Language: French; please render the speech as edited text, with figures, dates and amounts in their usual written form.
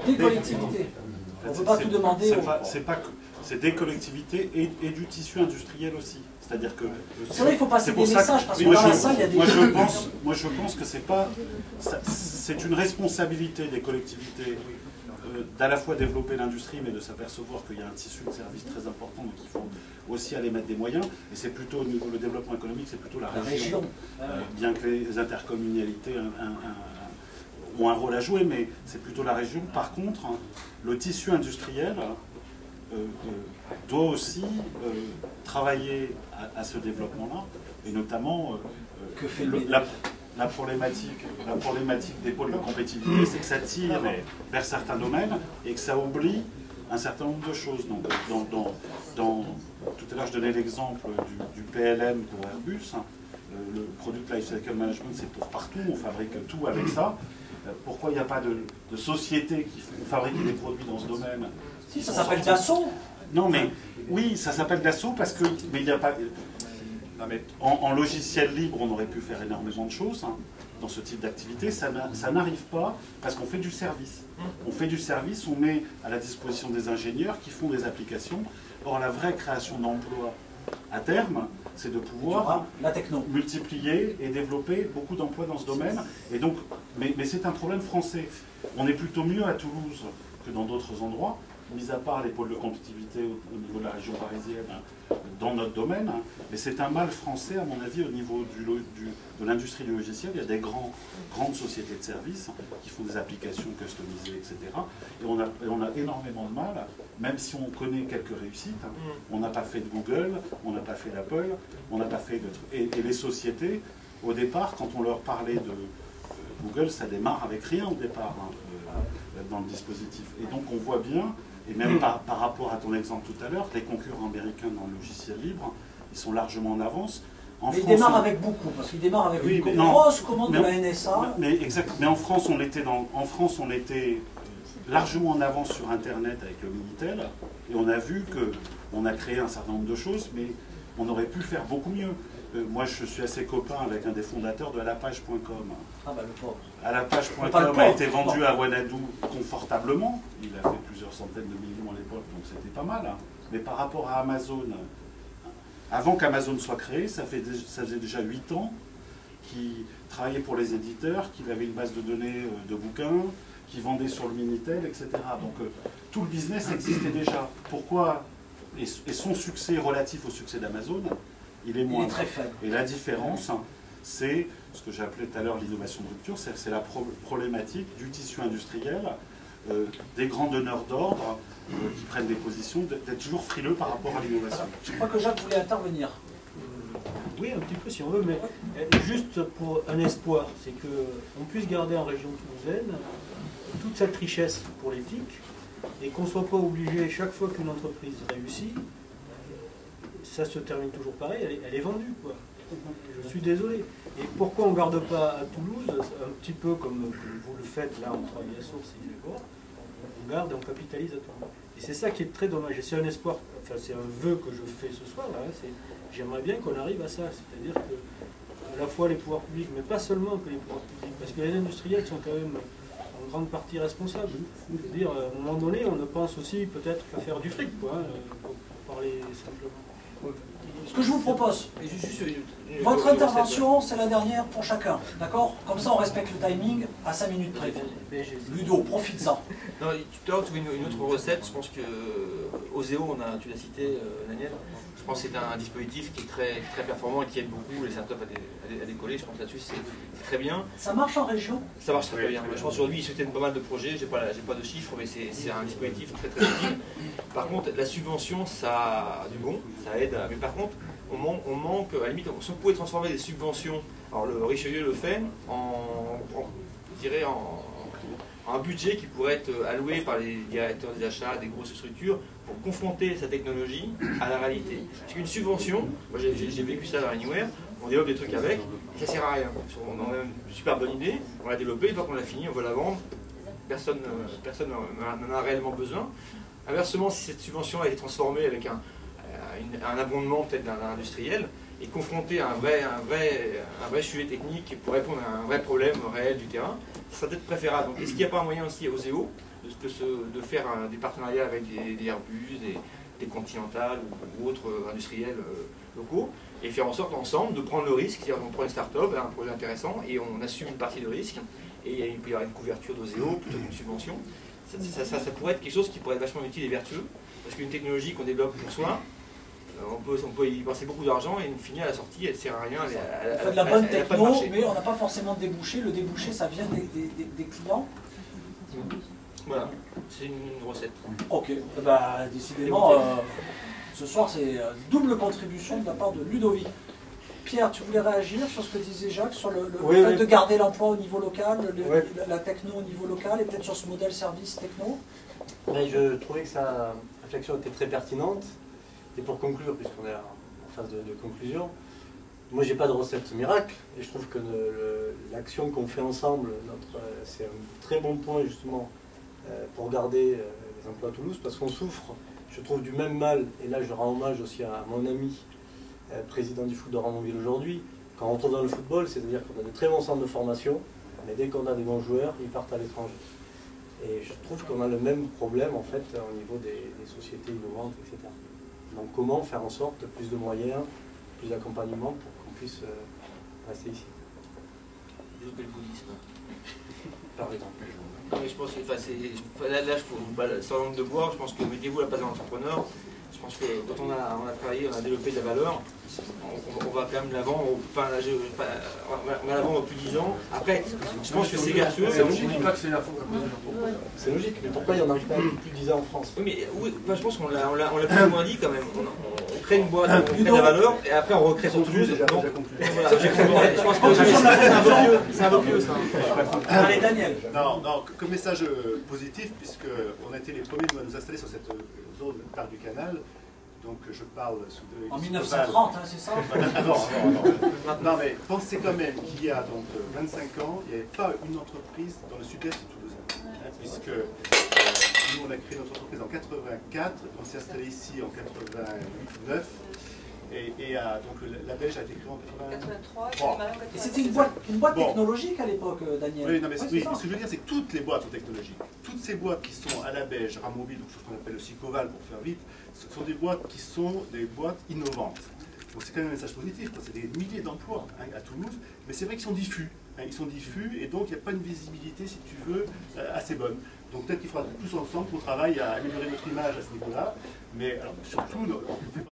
Des collectivités. On ne peut pas tout demander. C'est des collectivités et du tissu industriel aussi. C'est-à-dire que... C'est vrai, il faut passer des messages, parce que dans la salle, il y a des... Moi, je pense que c'est une responsabilité des collectivités d'à la fois développer l'industrie, mais de s'apercevoir qu'il y a un tissu de services très important, donc il faut aussi aller mettre des moyens. Et c'est plutôt, au niveau du développement économique, c'est plutôt la région. Bien que les intercommunalités ont un rôle à jouer, mais c'est plutôt la région. Par contre, le tissu industriel doit aussi travailler à ce développement-là, et notamment la problématique des pôles de compétitivité, c'est que ça tire vers certains domaines et que ça oublie un certain nombre de choses. Donc, tout à l'heure, je donnais l'exemple du PLM pour Airbus. Le Product Lifecycle Management, c'est pour partout, on fabrique tout avec ça. Pourquoi il n'y a pas de société qui fabrique des produits dans ce domaine? Si, ça s'appelle Dassault. Non, mais oui, ça s'appelle Dassault parce que... Mais il n'y a pas... En logiciel libre, on aurait pu faire énormément de choses dans ce type d'activité. Ça n'arrive pas parce qu'on fait du service. On fait du service, on met à la disposition des ingénieurs qui font des applications. Or, la vraie création d'emplois à terme, c'est de pouvoir multiplier et développer beaucoup d'emplois dans ce domaine. Et donc, mais c'est un problème français. On est plutôt mieux à Toulouse que dans d'autres endroits, mis à part les pôles de compétitivité au niveau de la région parisienne, dans notre domaine, mais c'est un mal français, à mon avis, au niveau de l'industrie du logiciel. Il y a des grandes sociétés de services qui font des applications customisées, etc. Et on a énormément de mal, même si on connaît quelques réussites. On n'a pas fait de Google, on n'a pas fait d'Apple, on n'a pas fait de trucs. Et les sociétés, au départ, quand on leur parlait de Google, ça démarre avec rien au départ dans le dispositif. Et donc on voit bien, et même par rapport à ton exemple tout à l'heure, les concurrents américains dans le logiciel libre, ils sont largement en avance. Mais ils démarrent avec beaucoup, parce qu'ils démarrent avec une grosse commande de la NSA. Mais en France, on était largement en avance sur Internet avec le Minitel, et on a vu qu'on a créé un certain nombre de choses, mais on aurait pu faire beaucoup mieux. Moi, je suis assez copain avec un des fondateurs de alapage.com. Ah bah le pauvre. Alapage.com a été vendu à Wanadoo confortablement. Il a fait plusieurs centaines de millions à l'époque, donc c'était pas mal. Mais par rapport à Amazon, avant qu'Amazon soit créé, ça faisait déjà 8 ans qu'il travaillait pour les éditeurs, qu'il avait une base de données de bouquins, qu'il vendait sur le Minitel, etc. Donc tout le business existait déjà. Pourquoi? Et son succès relatif au succès d'Amazon, il est moins. Il est très faible. Et la différence, c'est ce que j'ai appelé tout à l'heure l'innovation de rupture, c'est la problématique du tissu industriel, des grands donneurs d'ordre qui prennent des positions, d'être toujours frileux par rapport à l'innovation. Je crois que Jacques voulait intervenir. Oui, un petit peu si on veut, mais juste pour un espoir, c'est qu'on puisse garder en région toulousaine toute cette richesse pour les TIC, et qu'on ne soit pas obligé, chaque fois qu'une entreprise réussit, ça se termine toujours pareil, elle est vendue, quoi. Je suis désolé. Et pourquoi on ne garde pas à Toulouse, un petit peu comme vous le faites là, entre Aliasource et Illégor, on garde et on capitalise à Toulouse. Et c'est ça qui est très dommage. Et c'est un espoir, enfin c'est un vœu que je fais ce soir, là, j'aimerais bien qu'on arrive à ça. C'est-à-dire que à la fois les pouvoirs publics, mais pas seulement que les pouvoirs publics, parce que les industriels sont quand même en grande partie responsables. Je veux dire, à un moment donné, on ne pense aussi peut-être qu'à faire du fric, quoi, pour parler simplement. Ce que je vous propose, votre intervention, c'est la dernière pour chacun, d'accord? Comme ça, on respecte le timing à 5 minutes près. Ludo, profite-en. Tout à l'heure, tu trouves une autre recette. Je pense que Oseo, tu l'as cité, Daniel. Je pense que c'est un dispositif qui est très performant et qui aide beaucoup les startups à décoller. Je pense que là-dessus, c'est très bien. Ça marche en région? Ça marche très bien. Je pense qu'aujourd'hui, ils soutiennent pas mal de projets. J'ai pas de chiffres, mais c'est un dispositif très utile. Par contre, la subvention, ça a du bon, ça aide. Mais par contre, on manque, à la limite, si on pouvait transformer des subventions, alors le Richelieu le fait, je dirais en un budget qui pourrait être alloué par les directeurs des achats, des grosses structures, pour confronter sa technologie à la réalité. Parce qu'une subvention, moi j'ai vécu ça dans Anywhere, on développe des trucs avec, et ça sert à rien. On a une super bonne idée, on l'a développée, une fois qu'on l'a fini, on veut la vendre, personne n'en a réellement besoin. Inversement, si cette subvention a été transformée avec un abondement peut-être d'un industriel, et confronté à un vrai sujet technique pour répondre à un vrai problème réel du terrain, ça serait peut-être préférable. Donc, est-ce qu'il n'y a pas un moyen aussi à Oseo de faire des partenariats avec des Airbus, des Continental ou autres industriels locaux, et faire en sorte ensemble de prendre le risque, c'est-à-dire on prend une start-up, un projet intéressant, et on assume une partie de risque, et il peut y avoir une couverture d'OSEO plutôt qu'une subvention. Ça pourrait être quelque chose qui pourrait être vachement utile et vertueux, parce qu'une technologie qu'on développe pour soi, on peut y passer beaucoup d'argent et une fine à la sortie, elle ne sert à rien. On fait de la bonne techno, mais on n'a pas forcément de débouché. Le débouché, ça vient des clients. Voilà, c'est une recette. Ok, bah, décidément, ce soir, c'est double contribution de la part de Ludovic. Pierre, tu voulais réagir sur ce que disait Jacques, sur le fait de garder l'emploi au niveau local, la techno au niveau local, et peut-être sur ce modèle service techno? Je trouvais que sa réflexion était très pertinente. Et pour conclure, puisqu'on est en phase de conclusion, moi j'ai pas de recette miracle, et je trouve que l'action qu'on fait ensemble, c'est un très bon point justement pour garder les emplois à Toulouse, parce qu'on souffre, je trouve, du même mal, et là je rends hommage aussi à mon ami, président du foot de Ramonville aujourd'hui. Quand on retrouve dans le football, c'est-à-dire qu'on a de très bons centres de formation, mais dès qu'on a des bons joueurs, ils partent à l'étranger. Et je trouve qu'on a le même problème en fait au niveau des sociétés innovantes, etc. Donc comment faire en sorte de plus de moyens, plus d'accompagnement pour qu'on puisse rester ici. Le bouddhisme. Par exemple. Non, mais je pense que là, sans langue de bois, je pense que mettez-vous à la place d'un entrepreneur. Je pense que quand on a travaillé, on a développé de la valeur, on va quand même l'avant, on va l'avant au plus 10 ans. Après, je pense que c'est vertueux. C'est logique, mais pourquoi il y en a pas plus de 10 ans en France? Oui, je pense qu'on l'a plus ou moins dit quand même. On crée une boîte, on crée de la valeur, et après on recrée sur Toulouse. Je pense que c'est un peu vieux ça. Allez, Daniel. Non, comme message positif, puisqu'on a été les premiers à nous installer sur cette zone parc du canal. Donc je parle sous de... En 1930, hein, c'est ça? Non, mais pensez quand même qu'il y a donc 25 ans, il n'y avait pas une entreprise dans le sud-est de Toulouse. Puisque nous on a créé notre entreprise en 84, on s'est installé ici en 89. Et donc la Belge a été créée en 83. Et c'était une boîte technologique à l'époque, Daniel. Oui, non, mais ce que je veux dire, c'est que toutes les boîtes sont technologiques. Toutes ces boîtes qui sont à la Belge, Ramonville, donc ce qu'on appelle aussi Coval pour faire vite, ce sont des boîtes qui sont des boîtes innovantes. Donc c'est quand même un message positif, c'est des milliers d'emplois à Toulouse, mais c'est vrai qu'ils sont diffus. Ils sont diffus et donc il n'y a pas une visibilité, si tu veux, assez bonne. Donc peut-être qu'il faudra tous ensemble qu'on travaille à améliorer notre image à ce niveau-là, mais alors, surtout...